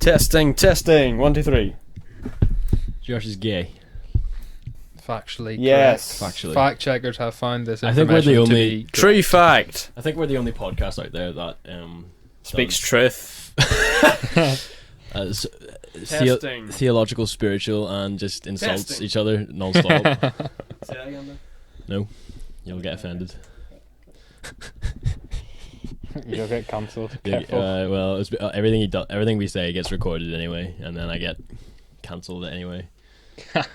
Testing. 1, 2, 3. Josh is gay. Factually Yes. correct. Factually. Fact checkers have found this I think we're the information to only- be True fact. I think we're the only podcast out there that Speaks truth. as Testing. theological, spiritual, and just insults Testing. each other non-stop. Say that again, No, you'll get offended. You'll get cancelled. Yeah, Careful. well, everything we say gets recorded anyway, and then I get cancelled anyway.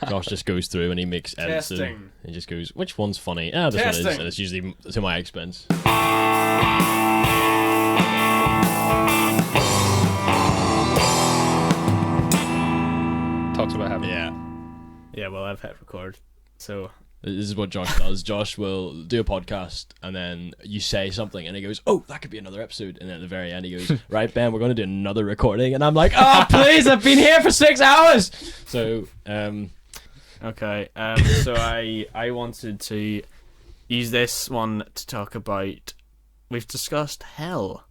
Josh just goes through and he makes edits and Testing. he just goes, which one's funny? This one is, Testing. and it's usually to my expense. Talks about heaven. Yeah, well, I've hit record. So, This is what Josh does. Josh will do a podcast and then you say something and he goes, oh, that could be another episode. And then at the very end he goes, right, Ben, we're going to do another recording. And I'm like, oh, please, I've been here for 6 hours. So, okay. So I wanted to use this one to talk about. We've discussed hell.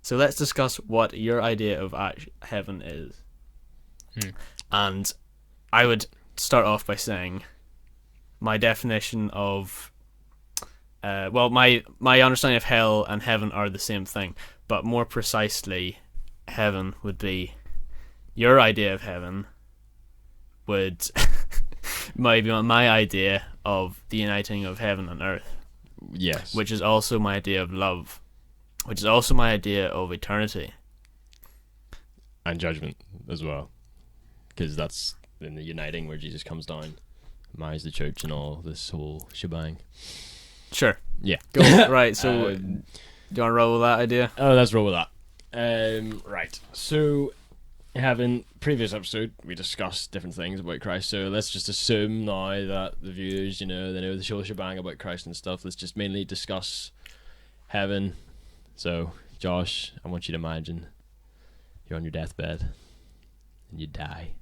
So let's discuss what your idea of heaven is. And I would start off by saying my definition of my understanding of hell and heaven are the same thing, but more precisely, heaven would be your idea of heaven would maybe my idea of the uniting of heaven and earth, yes. which is also my idea of love, which is also my idea of eternity. And judgment as well. Because that's in the uniting where Jesus comes down, marries the church and all this whole shebang. Sure. Yeah. Go. Right, so do you want to roll with that idea? Oh, let's roll with that. Right. So, having previous episode, we discussed different things about Christ. So let's just assume now that the viewers, they know the whole shebang about Christ and stuff. Let's just mainly discuss heaven. So, Josh, I want you to imagine you're on your deathbed and you die.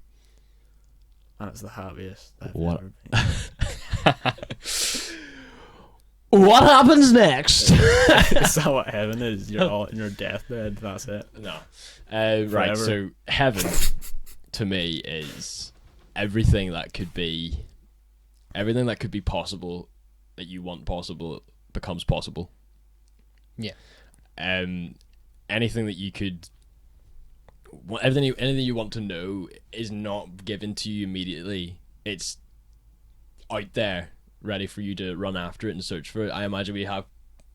That's the happiest I've What? ever been. What happens next? Is that what heaven is? You're all in your deathbed. That's it. No. Right, Forever. so heaven to me is everything that could be possible that you want possible becomes possible. Yeah. Anything that you could anything you want to know is not given to you immediately. It's out there, ready for you to run after it and search for it. I imagine we have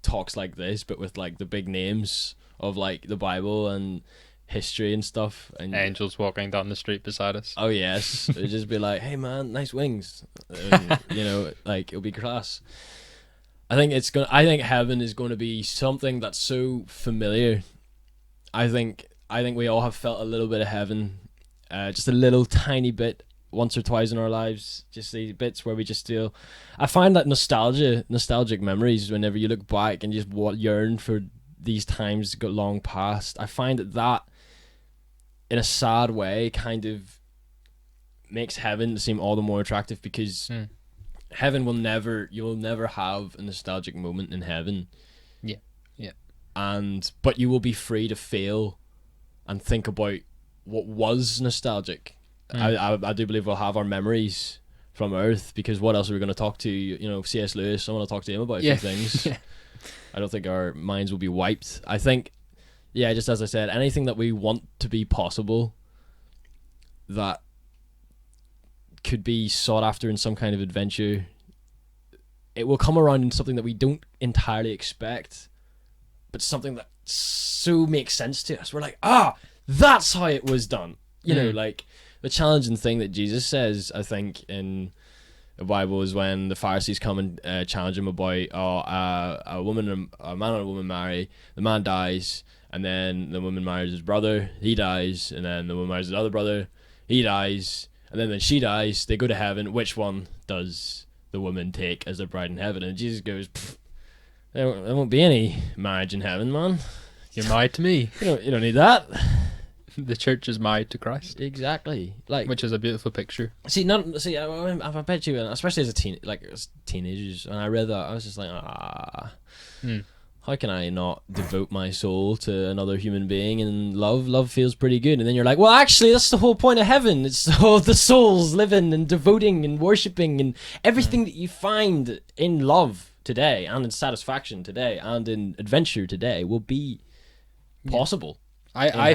talks like this, but with like the big names of like the Bible and history and stuff, and Angels walking down the street beside us. oh yes, it'd just be like, hey man, nice wings, and, like it'll be class. I think heaven is going to be something that's so familiar. I think we all have felt a little bit of heaven, just a little tiny bit once or twice in our lives, just these bits where we just feel. I find that nostalgic memories, whenever you look back and just yearn for these times go long past, I find that in a sad way kind of makes heaven seem all the more attractive, because heaven you'll never have a nostalgic moment in heaven. Yeah. But you will be free to feel and think about what was nostalgic. I do believe we'll have our memories from Earth, because what else are we going to talk to? C.S. Lewis, I want to talk to him about a few things. Yeah. I don't think our minds will be wiped. I think, just as I said, anything that we want to be possible that could be sought after in some kind of adventure, it will come around in something that we don't entirely expect, but something that so makes sense to us. We're like, that's how it was done. Like the challenging thing that Jesus says, I think, in the Bible is when the Pharisees come and challenge him about a man and a woman marry, the man dies, and then the woman marries his brother, he dies, and then the woman marries his other brother, he dies, and then when she dies, they go to heaven. Which one does the woman take as their bride in heaven? And Jesus goes, there won't be any marriage in heaven, man. You're married to me. You don't need that. The church is married to Christ. Exactly. Like, which is a beautiful picture. I bet you, especially as teenagers, when I read that, I was just like, how can I not devote my soul to another human being and love feels pretty good. And then you're like, well, actually, that's the whole point of heaven. It's all the souls living and devoting and worshipping, and everything that you find in love today and in satisfaction today and in adventure today will be possible. I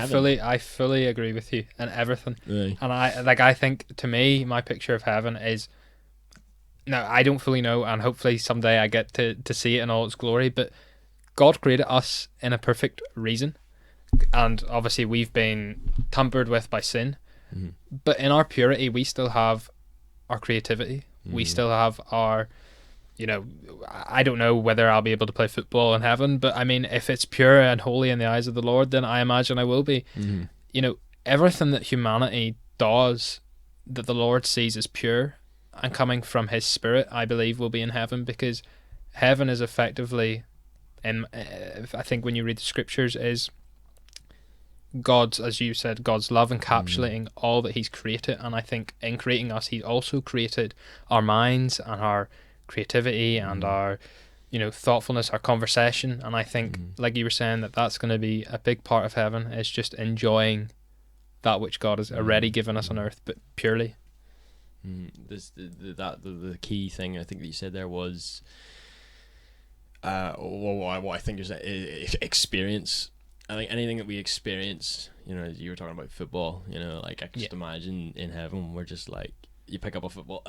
fully agree with you and everything. Right. And I think, to me, my picture of heaven is, now I don't fully know, and hopefully someday I get to see it in all its glory, but God created us in a perfect reason, and obviously we've been tampered with by sin, but in our purity we still have our creativity. We still have our, I don't know whether I'll be able to play football in heaven, but I mean, if it's pure and holy in the eyes of the Lord, then I imagine I will be. Everything that humanity does that the Lord sees as pure and coming from his spirit, I believe will be in heaven, because heaven is effectively, and I think when you read the scriptures, is God's, as you said, God's love encapsulating all that he's created. And I think in creating us, he also created our minds and our creativity and our thoughtfulness, our conversation. And I think, like you were saying, that's going to be a big part of heaven, is just enjoying that which God has already given us on earth, but purely. The key thing I think that you said there was what I think is experience. I think anything that we experience, you were talking about football, like I can just imagine in heaven we're just like, you pick up a football,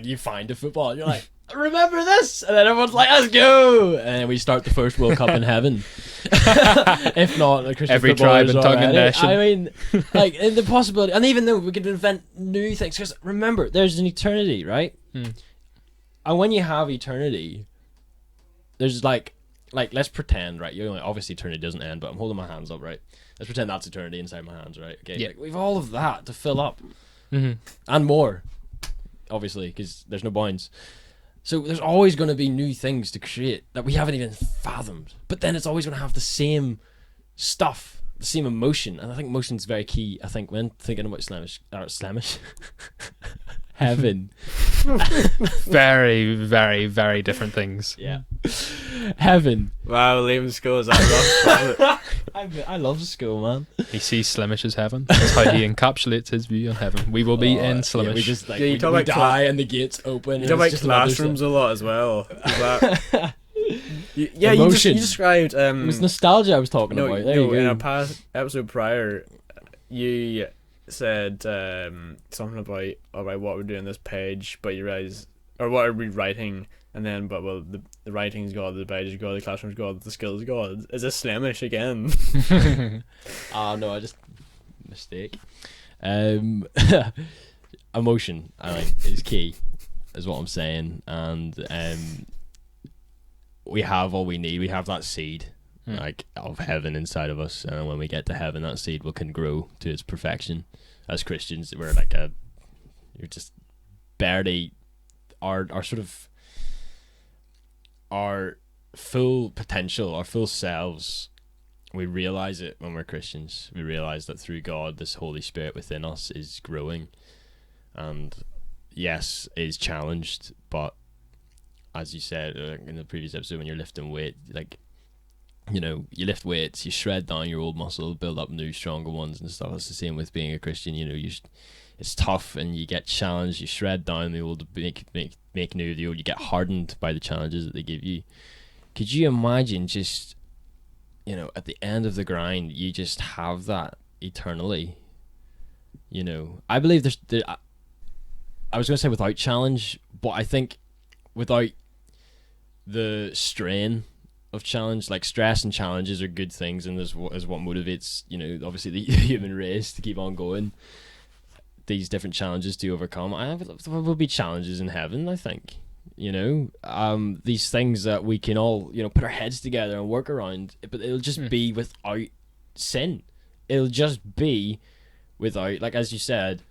you find a football, you're like, remember this, and then everyone's like, let's go, and then we start the first World Cup in heaven. If not, the Christian every tribe and tongue and already. nation. I mean, like the possibility, and even though we could invent new things, because remember, there's an eternity, right? And when you have eternity, there's like let's pretend, right? Obviously eternity doesn't end, but I'm holding my hands up, right? Let's pretend that's eternity inside my hands, right? Okay, yeah. Like, we've all of that to fill up, and more, obviously, because there's no bounds. So there's always going to be new things to create that we haven't even fathomed. But then it's always going to have the same stuff, the same emotion, and I think emotion's very key. I think when thinking about Slamish, heaven, very, very, very different things. Yeah, heaven. Wow, leaving school is that rough? I love school, man. He sees Slimish as heaven. That's how he encapsulates his view on heaven. We will be in Slimish. Yeah, we just you talk we about die and the gates open. You talk about classrooms a lot as well. You described. It was nostalgia I was talking about. There you go. In a past episode prior, you said something about what we're doing this page, but you realize, or what are we writing, and then the writing's God, the page is God, the classroom's God, the skills is God. Is this Slamish again? No, I just mistake. Emotion, I think, is key, is what I'm saying, and we have all we need. We have that seed, like, of heaven inside of us, and when we get to heaven, that seed can grow to its perfection. As Christians, we're like you're just barely our sort of our full potential, our full selves. We realize it when we're Christians. We realize that through God, this Holy Spirit within us is growing, and yes, is challenged. But as you said in the previous episode, when you're lifting weight, like, you lift weights, you shred down your old muscle, build up new, stronger ones and stuff. It's the same with being a Christian. It's tough and you get challenged. You shred down the old, make new the old. You get hardened by the challenges that they give you. Could you imagine just, at the end of the grind, you just have that eternally? I believe I was going to say without challenge, but I think without the strain of challenge, like stress and challenges are good things, and is what motivates obviously the human race to keep on going. These different challenges to overcome. There will be challenges in heaven, I think. These things that we can all put our heads together and work around, but it'll just be without sin. It'll just be without, like as you said,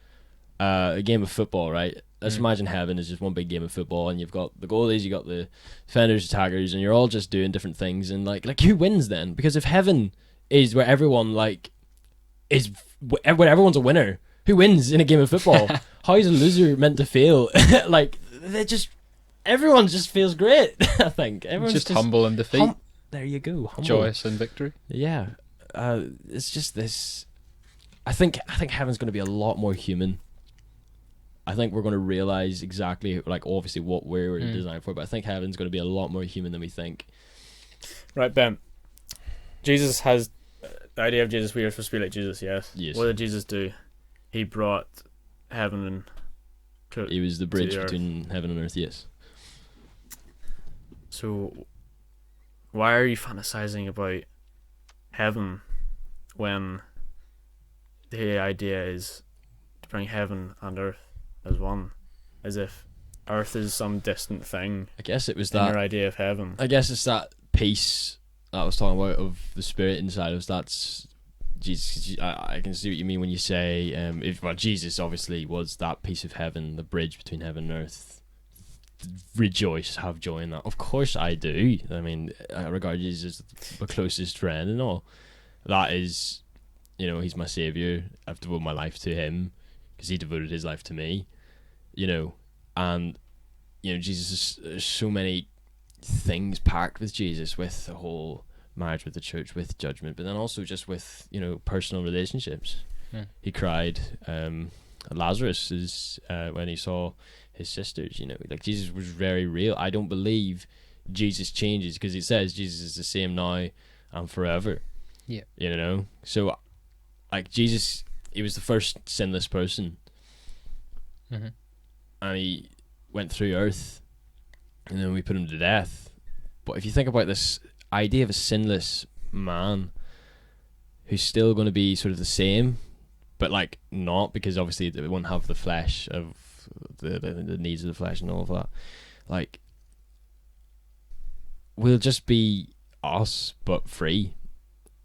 a game of football, right? Let's imagine heaven is just one big game of football, and you've got the goalies, you got the defenders, attackers, and you're all just doing different things. And like who wins then? Because if heaven is where everyone where everyone's a winner, who wins in a game of football? How is a loser meant to feel? Like everyone just feels great. I think everyone's just humble in defeat. there you go. Humble. Joyous in victory. Yeah. It's just this. I think heaven's going to be a lot more human. I think we're going to realize exactly, like, obviously what we were designed for, but I think heaven's going to be a lot more human than we think. Right, Ben. Jesus has the idea of Jesus. We are supposed to be like Jesus. Yes. Yes. What did Jesus do? He brought heaven and. He was the bridge the earth. between heaven and earth. Yes. So, why are you fantasizing about heaven when the idea is to bring heaven and earth as one, as if earth is some distant thing I guess it was in that. your idea of heaven? I guess it's that peace that I was talking about of the spirit inside of us. That's Jesus. I can see what you mean when you say, Jesus obviously was that piece of heaven, the bridge between heaven and earth. Rejoice, have joy in that. Of course I do. I mean, I regard Jesus as my closest friend and all. That is, he's my saviour. I've devoted my life to him because he devoted his life to me. And Jesus, there's so many things packed with Jesus, with the whole marriage with the church, with judgment, but then also just with personal relationships. He cried Lazarus is when he saw his sisters. Like, Jesus was very real. I don't believe Jesus changes, because it says Jesus is the same now and forever. So like Jesus, he was the first sinless person, and he went through earth, and then we put him to death. But if you think about this idea of a sinless man who's still going to be sort of the same, but like not, because obviously they won't have the flesh of the needs of the flesh and all of that. Like, we'll just be us but free.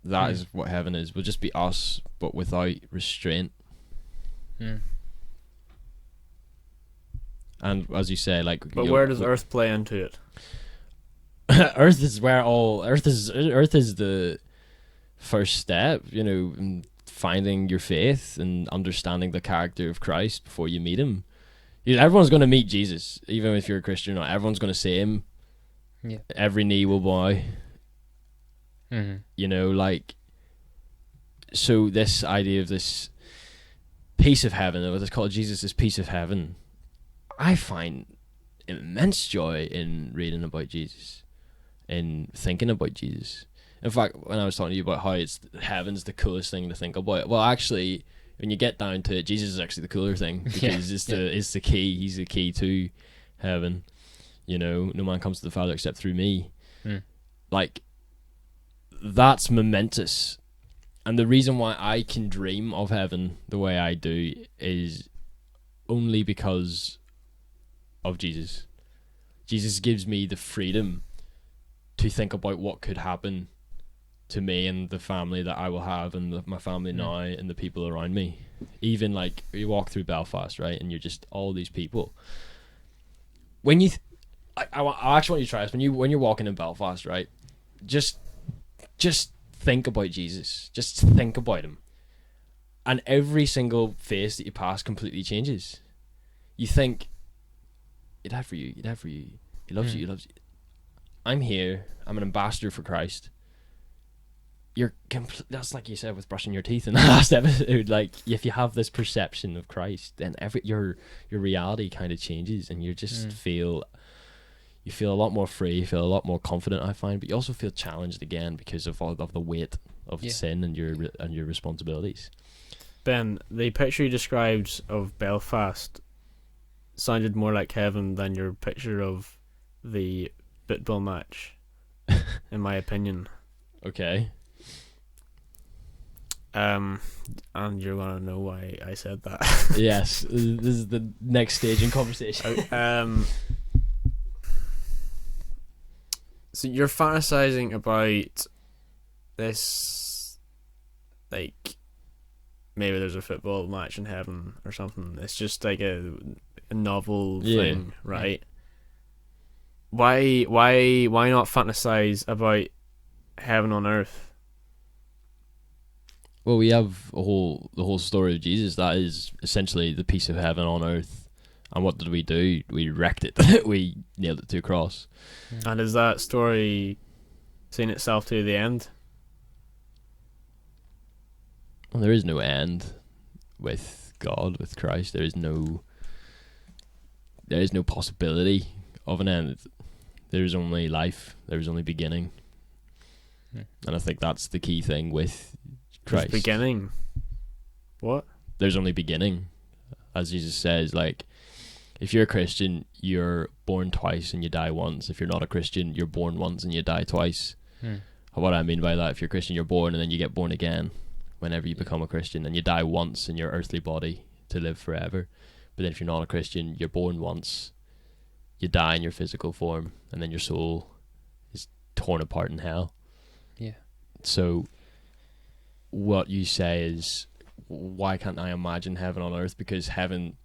That is what heaven is. We'll just be us but without restraint. And as you say, like, But where does earth play into it? Earth is where Earth is the first step, in finding your faith and understanding the character of Christ before you meet him. Everyone's going to meet Jesus, even if you're a Christian or not. Everyone's going to see him. Yeah. Every knee will bow. So this idea of this piece of heaven, or what's called Jesus' piece of heaven, I find immense joy in reading about Jesus, in thinking about Jesus. In fact, when I was talking to you about how heaven's the coolest thing to think about, well, actually, when you get down to it, Jesus is actually the cooler thing, because it's the key. He's the key to heaven. No man comes to the Father except through me. Like, that's momentous. And the reason why I can dream of heaven the way I do is only because of Jesus. Jesus gives me the freedom to think about what could happen to me and the family that I will have, and my family now, and the people around me. Even like, you walk through Belfast, right, and you're just all these people. When you, I actually want you to try this. When you're walking in Belfast, right, just think about Jesus. Just think about him, and every single face that you pass completely changes. You think, he died for you. He died for you. He loves you. He loves you. I'm here. I'm an ambassador for Christ. That's like you said with brushing your teeth in the last episode. Like, if you have this perception of Christ, then your reality kind of changes, and you just feel a lot more free. You feel a lot more confident, I find, but you also feel challenged again because of all of the weight of sin and your responsibilities. Ben, the picture you described of Belfast sounded more like heaven than your picture of the football match, in my opinion. Okay. And you're gonna know why I said that. Yes, this is the next stage in conversation. So you're fantasizing about this, like, maybe there's a football match in heaven or something. It's just like a novel thing, right? Why not fantasize about heaven on earth? Well, we have the whole story of Jesus. That is essentially the piece of heaven on earth. And what did we do? We wrecked it. We nailed it to a cross. And is that story seen itself to the end. Well, there is no end with God, with Christ. There is no possibility of an end. There is only life. There is only beginning. And I think that's the key thing with Christ. There's beginning. What? There's only beginning. As Jesus says, like, if you're a Christian, you're born twice and you die once. If you're not a Christian, you're born once and you die twice. What I mean by that, if you're a Christian, you're born and then you get born again whenever you become a Christian, and you die once in your earthly body to live forever. But then if you're not a Christian, you're born once, you die in your physical form, and then your soul is torn apart in hell. Yeah. So what you say is, why can't I imagine heaven on earth? Because heaven,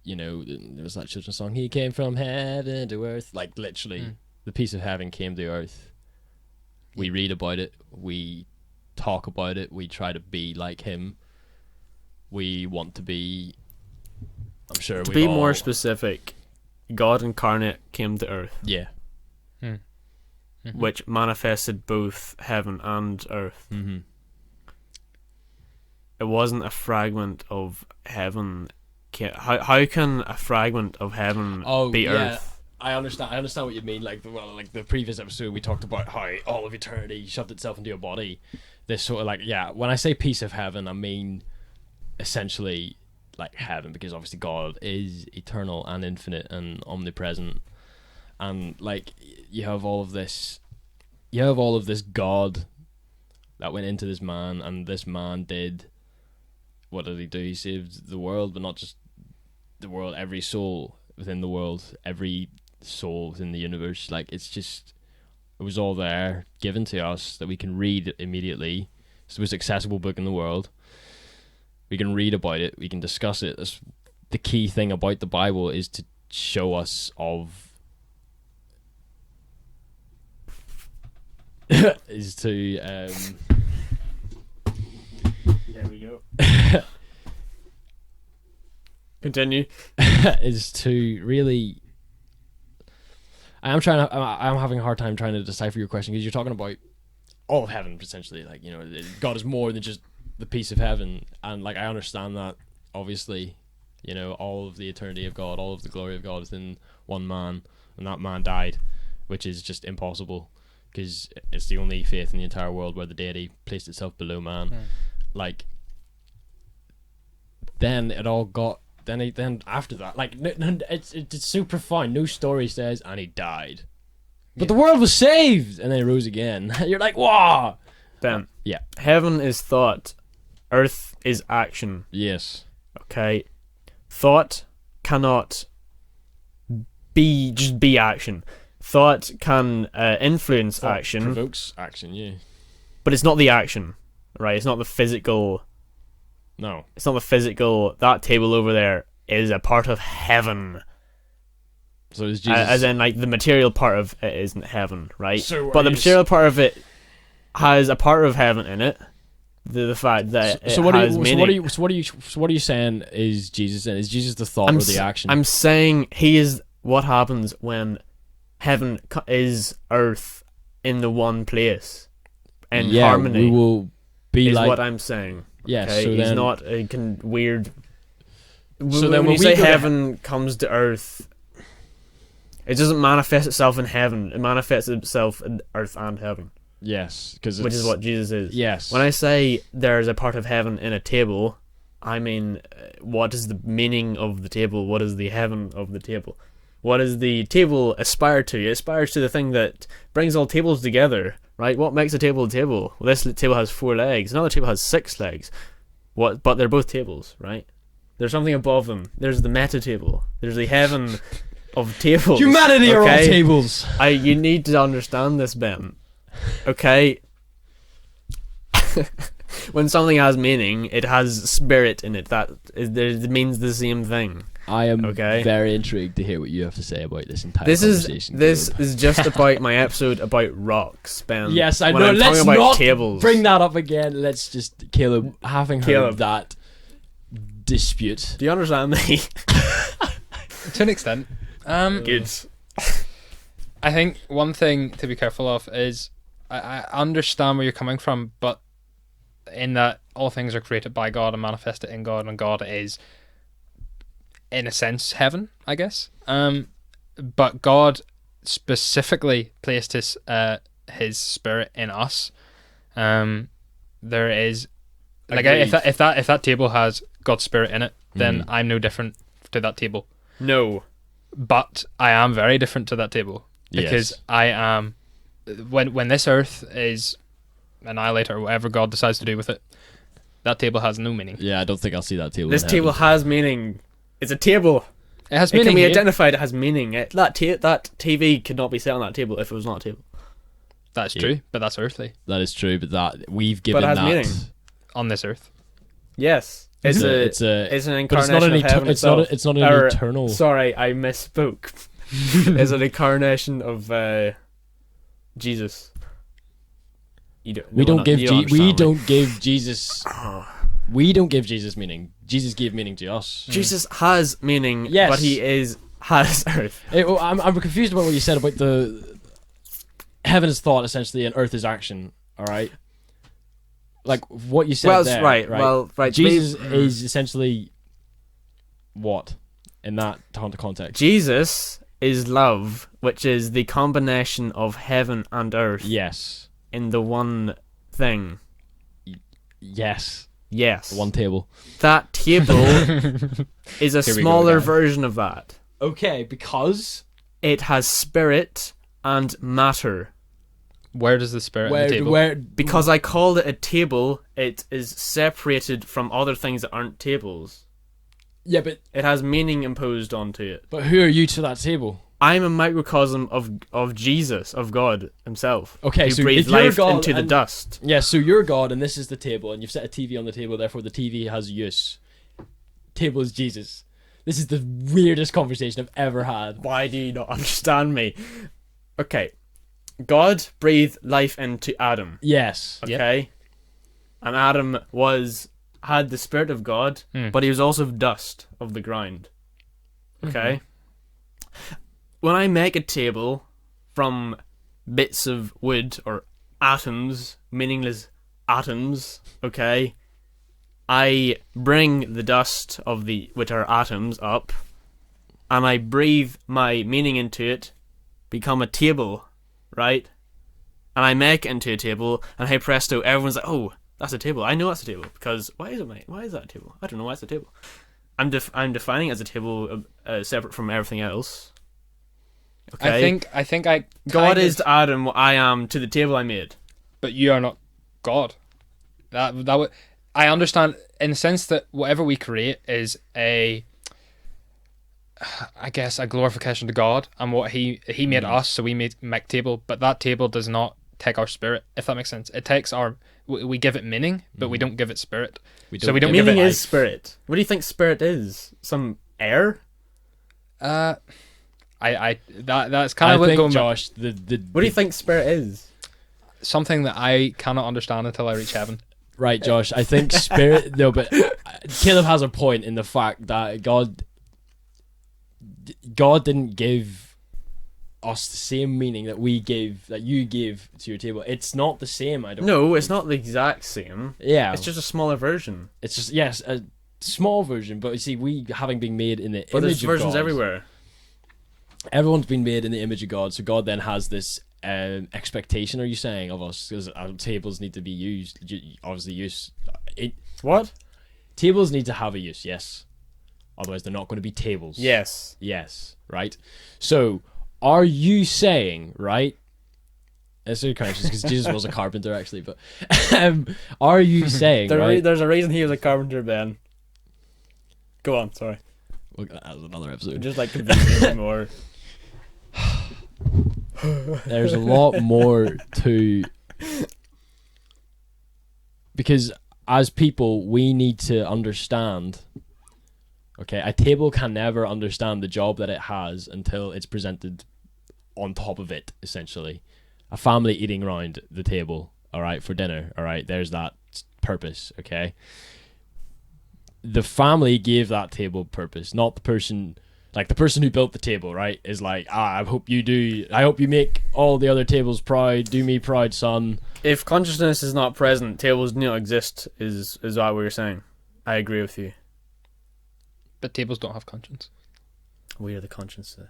you know, there was that children's song, he came from heaven to earth. Like, literally, the piece of heaven came to earth. We read about it, we talk about it, we try to be like him. We want to be, I'm sure To we be all, more specific, God incarnate came to earth, yeah. which manifested both heaven and earth. It wasn't a fragment of heaven. How can a fragment of heaven be earth? I understand what you mean. Like the previous episode, we talked about how all of eternity shoved itself into a body. This sort of, like, when I say piece of heaven, I mean essentially like heaven, because obviously God is eternal and infinite and omnipresent, and like you have all of this God that went into this man, and this man did, what did he do? He saved the world, but not just the world, every soul within the world, every soul within the universe. Like, it was all there, given to us, that we can read immediately. It's the most accessible book in the world. We can read about it, we can discuss it. That's the key thing about the Bible, is to show us of is to There we go. Continue. is to really, I'm having a hard time trying to decipher your question, because you're talking about all of heaven, essentially. Like, you know, God is more than just the piece of heaven, and like, I understand that, obviously, you know, all of the eternity of God, all of the glory of God is in one man, and that man died, which is just impossible, because it's the only faith in the entire world where the deity placed itself below man. Like, then it all got, then after that, like, it's so profound. No story says, and he died, but the world was saved, and then he rose again. You're like, wow. Ben. Yeah. Heaven is thought. Earth is action. Yes. Okay. Thought cannot be action. Thought can influence Thought action, provokes action. Yeah. but it's not the action, right? It's not the physical. No. It's not the physical. That table over there is a part of heaven. So is Jesus, As in, like, the material part of it isn't heaven, right? So but are the you material part of it has a part of heaven in it. The fact that it has meaning. So what are you saying is Jesus in? Is Jesus the thought or the action? I'm saying he is what happens when heaven is earth in the one place in harmony. We will be is like, what I'm saying. Yes. Okay? So he's then, not a weird. So then when when you we say go to heaven comes to earth, it doesn't manifest itself in heaven. It manifests itself in earth and heaven. yes, because Which is what Jesus is. Yes. When I say there's a part of heaven in a table, I mean, what is the meaning of the table? What is the heaven of the table? What does the table aspire to? It aspires to the thing that brings all tables together, right? What makes a table a table? Well, this table has 4 legs. Another table has 6 legs. But they're both tables, right? There's something above them. There's the meta table. There's the heaven of tables. Humanity are all okay? tables. You need to understand this, Ben. Okay? When something has meaning, it has spirit in it. It means the same thing. I am Okay. very intrigued to hear what you have to say about this entire This conversation. is just about my episode about rocks, Ben. Yes, I When know. I'm Let's talking about not tables. bring that up again. Let's just, Caleb, having heard Caleb. that dispute. Do you understand me? To an extent. Good. I think one thing to be careful of is I understand where you're coming from, but in that all things are created by God and manifested in God, and God is, in a sense, heaven, I guess. But God specifically placed his spirit in us. There is like Agreed. if that table has God's spirit in it, then I'm no different to that table. No. But I am very different to that table because Yes. I am when this earth is annihilated or whatever God decides to do with it, that table has no meaning. Yeah, I don't think I'll see that table. This in table heaven. has meaning. It's a table. It has It meaning. can be here. identified. It has meaning. That TV could not be set on that table if it was not a table. That's true, but that's earthly That is true, but that we've given it has that. meaning. on this earth. Yes, it's an But it's incarnation not an of heaven it's not. itself. It's not an Or, eternal. Sorry, I misspoke. It's an incarnation of Jesus. We don't give Jesus. Oh. We don't give Jesus meaning. Jesus gave meaning to us. Jesus has meaning, Yes. but he has earth. I'm confused about what you said about the heaven is thought essentially and earth is action. All right, like what you said Well, there. right. Well, right. Jesus is essentially what in that context. Jesus is love, which is the combination of heaven and earth Yes. in the one thing. Yes. Yes. One table. That table is a Here we go smaller again. version of that. Okay, because It has spirit and matter. Where does the spirit on the table? where Because I called it a table, it is separated from other things that aren't tables. yeah, but It has meaning imposed onto it. who are you to that table? I'm a microcosm of Jesus, of God himself. Okay, who so breathed if you're life God into the and- dust. Yeah, so you're God and this is the table and you've set a TV on the table, therefore the TV has use. Table is Jesus. This is the weirdest conversation I've ever had. Why do you not understand me? Okay. God breathed life into Adam. Yes. Okay? And Adam had the spirit of God, but he was also dust of the ground. Okay? When I make a table from bits of wood or atoms, meaningless atoms, okay, I bring the dust of which are atoms up, and I breathe my meaning into it, become a table, right? And I make it into a table, and hey presto, everyone's like, oh, that's a table. I know that's a table because why is that a table? I don't know why it's a table. I'm defining it as a table separate from everything else. Okay. I think I God kind is of- to Adam what I am to the table I made. but you are not God. That would I understand in the sense that whatever we create is I guess a glorification to God and what He made us, so we make table, but that table does not take our spirit, if that makes sense. It takes we give it meaning, but we don't give it spirit. We don't give Meaning it is spirit. What do you think spirit is? Some air? that's I kind of what think, going Josh, What do you think spirit is? something that I cannot understand until I reach heaven. Right, Josh. I think spirit. No, but Caleb has a point in the fact that God didn't give us the same meaning that you gave to your table. It's not the same. I don't. No, it's not the exact same. Yeah, It's just a smaller version. It's just yes, a small version. But you see, we having been made in the But there's image of versions God. everywhere. Everyone's been made in the image of God, so God then has this expectation. Are you saying of us because our tables need to be used? Obviously, What? tables need to have a use. Yes, otherwise they're not going to be tables. Yes. Yes. Right. So, are you saying right? It's really conscious because Jesus was a carpenter actually, but are you saying right? There's a reason he was a carpenter, Ben. Go on, sorry. Well, that was another I'm episode. just like confusing me more. There's a lot more to because as people we need to understand. Okay, a table can never understand the job that it has until it's presented on top of it. Essentially, a family eating around the table, all right, for dinner. All right, there's that purpose. Okay, the family gave that table purpose, not the person Like the person who built the table, right, is like, I hope you make all the other tables proud, do me proud, son. If consciousness is not present, tables do not exist, is that what you're saying? I agree with you. But tables don't have conscience. We are the consciousness.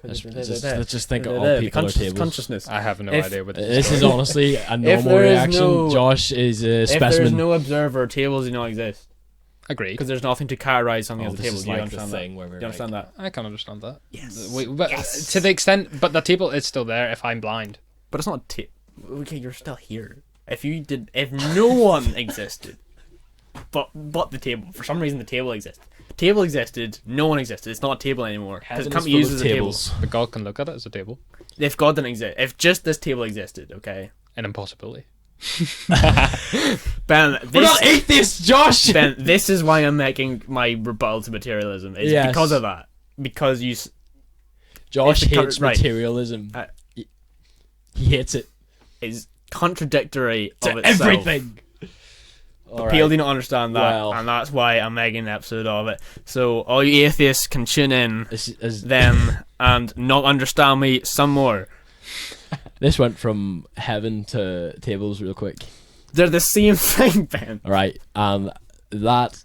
Let's just think of all people are tables. Consciousness. I have no idea what This is honestly a normal reaction. Josh is a specimen. If there's no observer, tables do not exist. Agreed. Because there's nothing to categorize something as a this table. is Do you like the understand thing that? where we're Do you understand that? I can understand that. Yes. But to the extent, but the table is still there if I'm blind. But it's not okay, you're still here. If no one existed, but the table, for some reason the table exists. Table existed, no one existed. It's not a table anymore because it can't be used as a table. But God can look at it as a table. If God didn't exist, if just this table existed, okay. An impossibility. Ben, We're not atheists, Josh. Ben, this is why I'm making my rebuttal to materialism. It's Yes. because of that. Because you. Josh It's hates right. materialism. He hates it. Is contradictory To of itself. everything. People do not understand that, Well. and that's why I'm making an episode of it. So all you atheists can tune in then and not understand me some more. This went from heaven to tables real quick. They're the same thing, Ben. All right, and that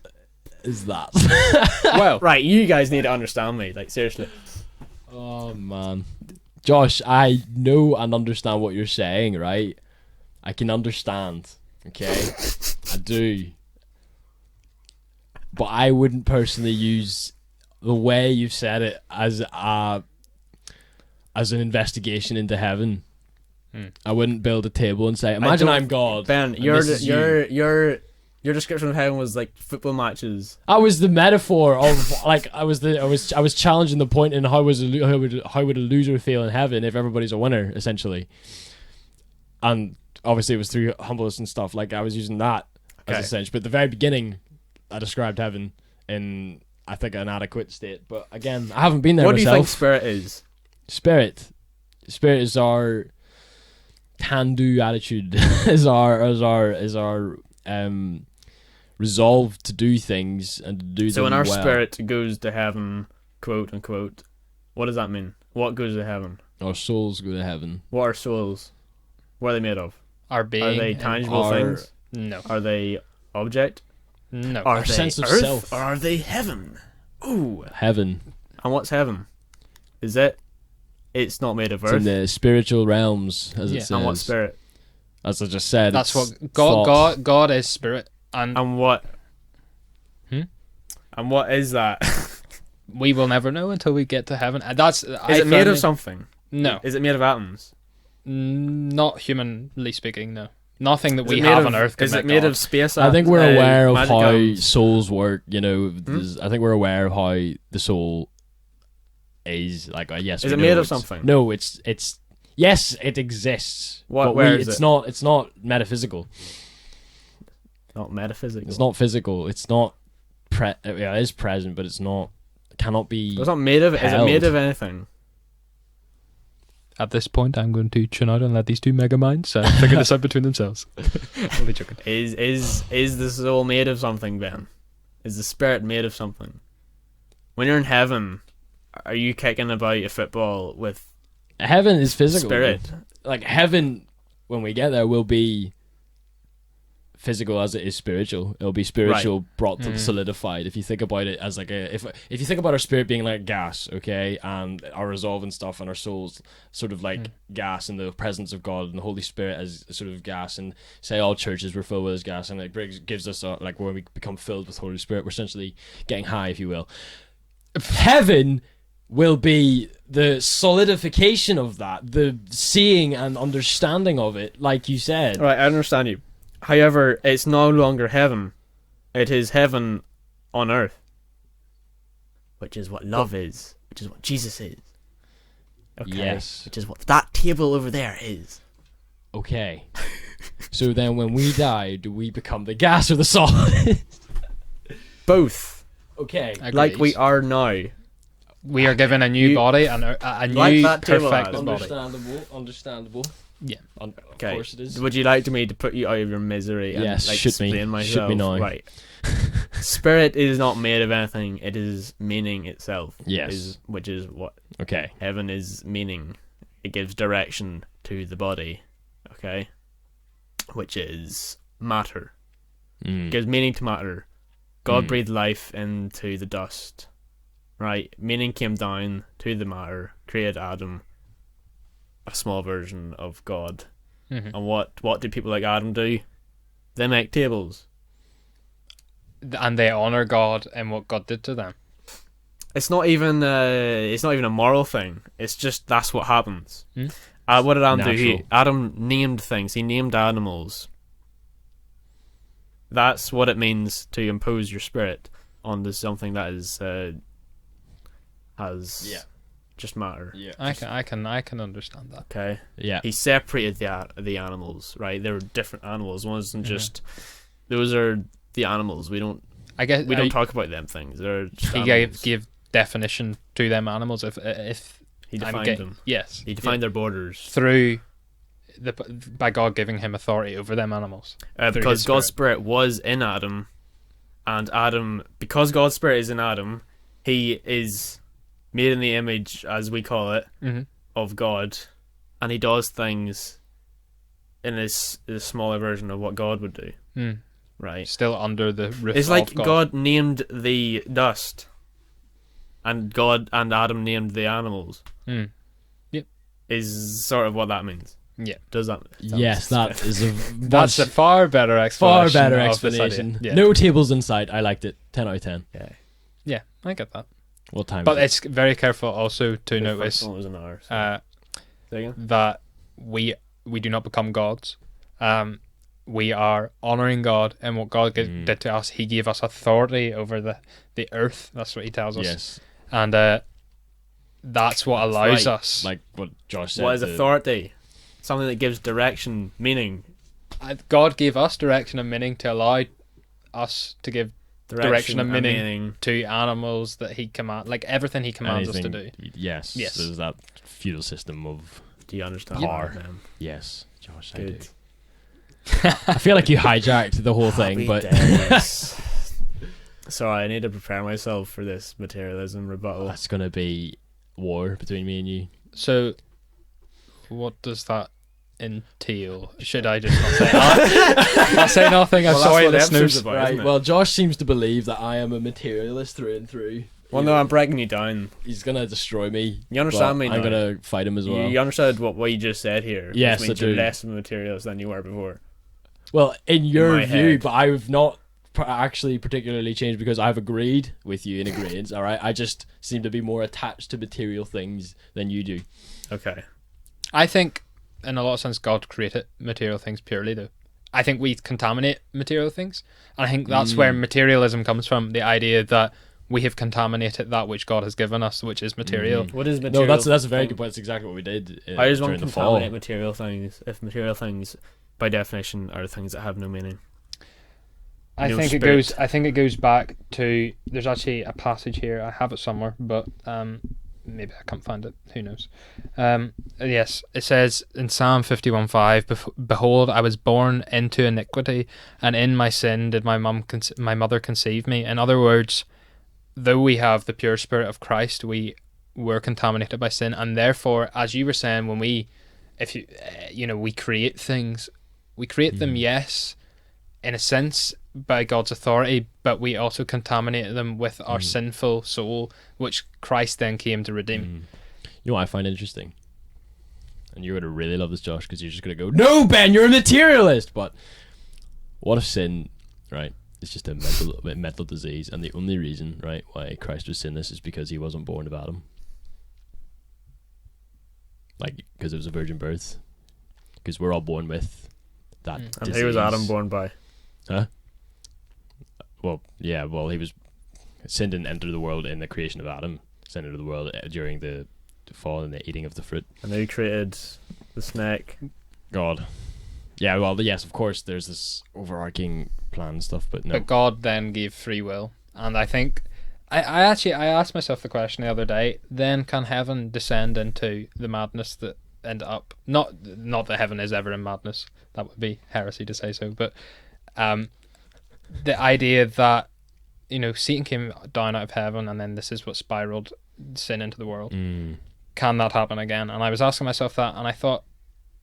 is that. Well, Right, you guys need to understand me. Like, seriously. Oh man, Josh, I know and understand what you're saying. Right, I can understand. Okay, I do. But I wouldn't personally use the way you've said it as an investigation into heaven. I wouldn't build a table and say, "Imagine I'm God." Ben, and your this is you." your description of heaven was like football matches. I was the metaphor of like I was challenging the point in how would a loser feel in heaven if everybody's a winner, essentially. And obviously it was through humbleness and stuff. Like I was using that as a sense. But at the very beginning, I described heaven in I think an adequate state. But again, I haven't been there What myself. do you think spirit is? Spirit is our can-do attitude. is our resolve to do things and to do them So when our well. spirit goes to heaven, quote unquote, what does that mean? What goes to heaven? Our souls go to heaven. What are souls? What are they made of? our being. Are they tangible our- things? No. Are they object? No. Are they sense of earth? self. Or are they heaven? Ooh. Heaven. And what's heaven? Is it? It's not made of It's in earth. the spiritual realms, as Yeah. it says. And what spirit? As I just said. That's it's what thought. God is spirit, and And what? Hmm? And what is that? we will never know until we get to heaven. And that's Is it made of something? No, Is it made of atoms? not humanly speaking. No, nothing that Is we it made have of- on Earth. Can Is it make made God. of space? I think we're aware of magic how atoms? souls work. You know, I think we're aware of how the soul is. Like, yes. Is we it know made of it's- something? No, it's. Yes, it exists. What- But where is it's it? not. It's not metaphysical. Not metaphysical. It's not physical. It's not. Yeah, it is present, but it's not. Cannot be. It's not made of. Is it made held. of anything? At this point, I'm going to tune out and let these two mega minds figure this out between themselves. Only joking. Is the soul made of something, Ben? Is the spirit made of something? When you're in heaven, are you kicking about a football with Heaven is physical. spirit? Like heaven, when we get there, will be physical as it is spiritual. It'll be spiritual brought to solidified. If you think about it as like if you think about our spirit being like gas, okay, and our resolve and stuff, and our souls sort of like gas in the presence of God and the Holy Spirit as sort of gas, and say all churches were filled with this gas, and it gives us like when we become filled with Holy Spirit, we're essentially getting high, if you will. Heaven will be the solidification of that, the seeing and understanding of it, like you said. Right, I understand you. However, it's no longer heaven. It is heaven on earth. Which is what love is. Which is what Jesus is. Okay? Yes. Which is what that table over there is. Okay. So then when we die, do we become the gas or the solid? Both. Okay. Like we are now. We are given a new body and a new Like that table perfect has. body. Understandable. Yeah. Of Okay. course it is. Would you like me to put you out of your misery and Yes, like shoot me. explain myself? Shoot me now. Right. spirit is not made of anything. It is meaning itself. Yes. Which is what Okay. heaven is meaning. It gives direction to the body. Okay. Which is matter. Mm. Gives meaning to matter. God Mm. breathed life into the dust. Right? Meaning came down to the matter, created Adam, a small version of God. Mhm. And what do people like Adam do? They make tables. And they honor God and what God did to them. It's not even a moral thing. It's just that's what happens. Hmm? What did Adam do? Natural. Adam named things. He named animals. That's what it means to impose your spirit onto something that is has just matter. Yeah. I can understand that. Okay. Yeah. He separated the animals. Right. There were different animals. One wasn't just those are the animals. We don't talk about them things. They're just He animals. gave definition to them animals. If He defined them. Yes, He defined their borders. through by God giving him authority over them animals. Through Because his God's spirit was in Adam, and Adam, because God's spirit is in Adam, he is made in the image, as we call it, Mhm. of God, and he does things in his smaller version of what God would do. Mm. Right? Still under the roof. It's like of God. God named the dust, and God and Adam named the animals. Mm. Yep. Is sort of what that means. Yeah. Does that? Yes, that is a That's a much- far better far explanation. better of this idea. explanation. Yeah. No tables in sight. I liked it. 10 out of 10. Yeah. Yeah, I get that. What time? But is it's very careful also to The notice first one was an hour. So. Say again? that we do not become gods. We are honoring God and what God did to us. He gave us authority over the earth. That's what he tells us. Yes. And that's what allows right. us. Like what Josh said. What is authority? Something that gives direction, meaning. God gave us direction and meaning to allow us to give direction and meaning to animals that he like everything he commands us to do. Yes. Yes. There's that feudal system of. Do you understand? Power. Them? Yes, Josh, Good. I do. I feel like you hijacked the whole thing, Happy but days. Sorry, I need to prepare myself for this materialism rebuttal. that's gonna be war between me and you. So, what does that entail? Should I just not say that? I'll say nothing. I'm Well, that's sorry, what the episode's listeners. about, Right. isn't it? Well, Josh seems to believe that I am a materialist through and through. Well, no, I'm breaking you down. He's gonna destroy me. You understand but me now? I'm gonna fight him as well. You understood what you just said here? Yes, which means I you're do. less of a materialist than you were before. Well, in your my view, head. but I've not actually particularly changed because I've agreed with you in agreement. All right, I just seem to be more attached to material things than you do. Okay. I think, in a lot of sense, God created material things purely, though. I think we contaminate material things. And I think that's where materialism comes from, the idea that we have contaminated that which God has given us, which is material. What is No, material? that's a very good point. That's exactly what we did How does one during the fall. contaminate material things if material things, by definition, are things that have no meaning? I No think spirit. I think it goes back to. There's actually a passage here. I have it somewhere, but maybe I can't find it. Who knows? Yes, it says in Psalm 51:5, "Behold, I was born into iniquity, and in my sin did my mother conceive me." In other words, though we have the pure spirit of Christ, we were contaminated by sin, and therefore, as you were saying, when we create things, we create them, yes, in a sense, by God's authority, but we also contaminate them with our sinful soul, which Christ then came to redeem. You know what I find interesting? And you're going to really love this, Josh, because you're just going to go, "No, Ben, you're a materialist!" But what if sin, right, is just a mental disease, and the only reason, right, why Christ was sinless is because he wasn't born of Adam? Like, because it was a virgin birth. Because we're all born with that And disease. who was Adam born by? Huh? Well, yeah, he was... Sin didn't enter the world in the creation of Adam. Sin entered the world during the fall and the eating of the fruit. And who created the snake? God. Yeah, well, yes, of course, there's this overarching plan stuff, but no. But God then gave free will, and I think I asked myself the question the other day. Then can heaven descend into the madness that ended up? Not that heaven is ever in madness. That would be heresy to say so. But the idea that Satan came down out of heaven, and then this is what spiraled sin into the world. Mm. Can that happen again? And I was asking myself that, and I thought,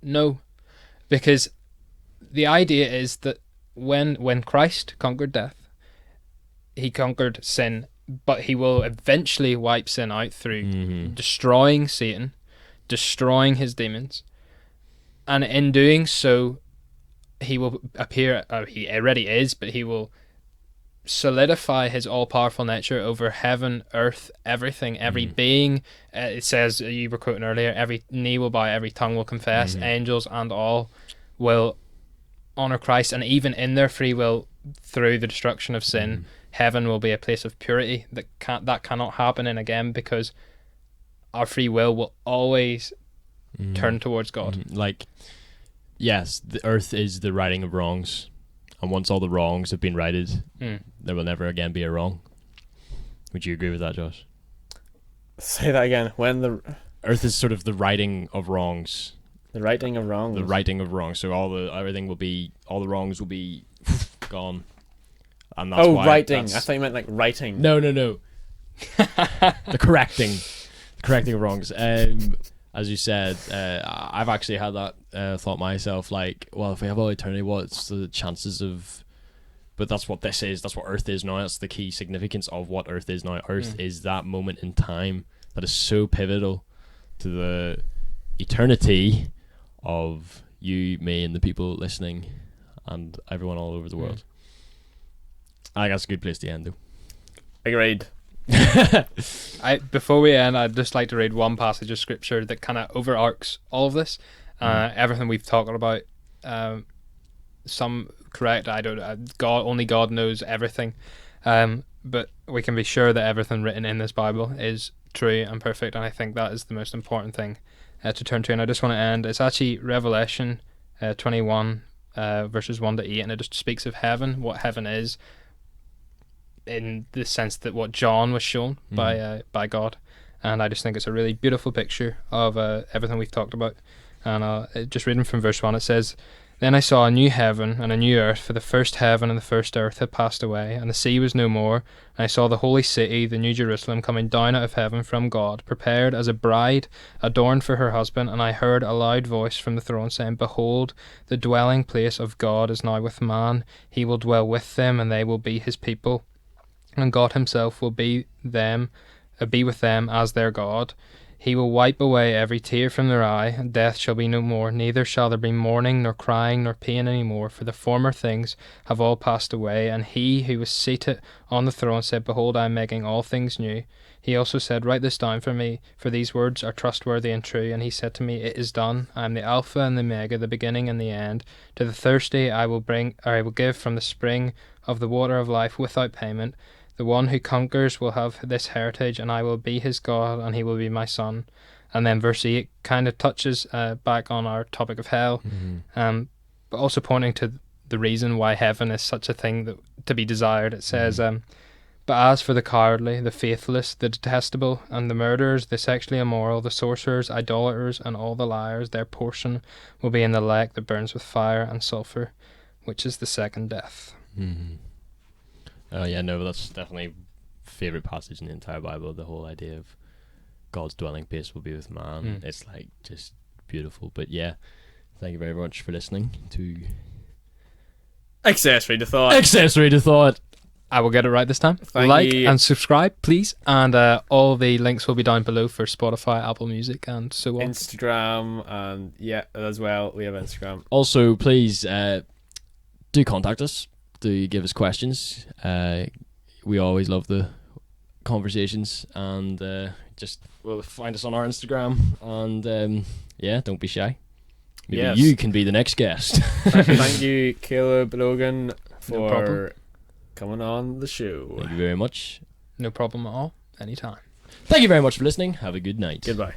no, because the idea is that when Christ conquered death, he conquered sin, but he will eventually wipe sin out through destroying Satan, destroying his demons, and in doing so, he will appear, he already is, but he will solidify his all-powerful nature over heaven, earth, everything, every being. It says, you were quoting earlier, every knee will bow, every tongue will confess, angels and all will honor Christ, and even in their free will, through the destruction of sin, heaven will be a place of purity that cannot happen in again, because our free will always turn towards God. Like, yes, the earth is the righting of wrongs, and once all the wrongs have been righted, there will never again be a wrong. Would you agree with that, Josh? Say that again. When the earth is sort of the righting of wrongs. The righting of wrongs. The righting of wrongs. So all the wrongs will be gone. And that's why righting. I thought you meant like writing. No. The correcting of wrongs. As you said, I've actually had that thought myself. Like, well, if we have all eternity, what's the chances of? But that's what this is. That's what Earth is now. That's the key significance of what Earth is now. Earth is that moment in time that is so pivotal to the eternity of you, me, and the people listening, and everyone all over the world. I think that's a good place to end, though. Agreed. Before we end, I'd just like to read one passage of scripture that kind of overarches all of this. Everything we've talked about. Some correct. I don't. Only God knows everything. But we can be sure that everything written in this Bible is true and perfect, and I think that is the most important thing to turn to. And I just want to end. It's actually Revelation 21 verses 1 to 8, and it just speaks of heaven, what heaven is, in the sense that what John was shown by God. And I just think it's a really beautiful picture of everything we've talked about. And just reading from verse 1, it says, "Then I saw a new heaven and a new earth, for the first heaven and the first earth had passed away, and the sea was no more. And I saw the holy city, the new Jerusalem, coming down out of heaven from God, prepared as a bride, adorned for her husband. And I heard a loud voice from the throne saying, Behold, the dwelling place of God is now with man. He will dwell with them, and they will be his people. And God himself will be with them as their God. He will wipe away every tear from their eye, and death shall be no more, neither shall there be mourning, nor crying, nor pain any more, for the former things have all passed away. And he who was seated on the throne said, Behold, I am making all things new. He also said, Write this down for me, for these words are trustworthy and true. And he said to me, It is done. I am the Alpha and the Omega, the beginning and the end. To the thirsty I will give from the spring of the water of life without payment. The one who conquers will have this heritage, and I will be his God, and he will be my son." And then verse 8 kind of touches back on our topic of hell, but also pointing to the reason why heaven is such a thing to be desired. It says, "But as for the cowardly, the faithless, the detestable, and the murderers, the sexually immoral, the sorcerers, idolaters, and all the liars, their portion will be in the lake that burns with fire and sulfur, which is the second death." Oh yeah, no, that's definitely favourite passage in the entire Bible. The whole idea of God's dwelling place will be with man. It's like just beautiful. But yeah, thank you very much for listening to Accessory to Thought. Accessory to Thought. I will get it right this time. Thank like you. and subscribe, please. And all the links will be down below for Spotify, Apple Music, and so on. Instagram, and as well, we have Instagram. Also, please do contact us. Do give us questions. We always love the conversations, and just find us on our Instagram, and don't be shy. Maybe you can be the next guest. Thank you, Caleb, Logan, No for problem. coming on the show. Thank you very much. No problem at all. Anytime. Thank you very much for listening. Have a good night. Goodbye.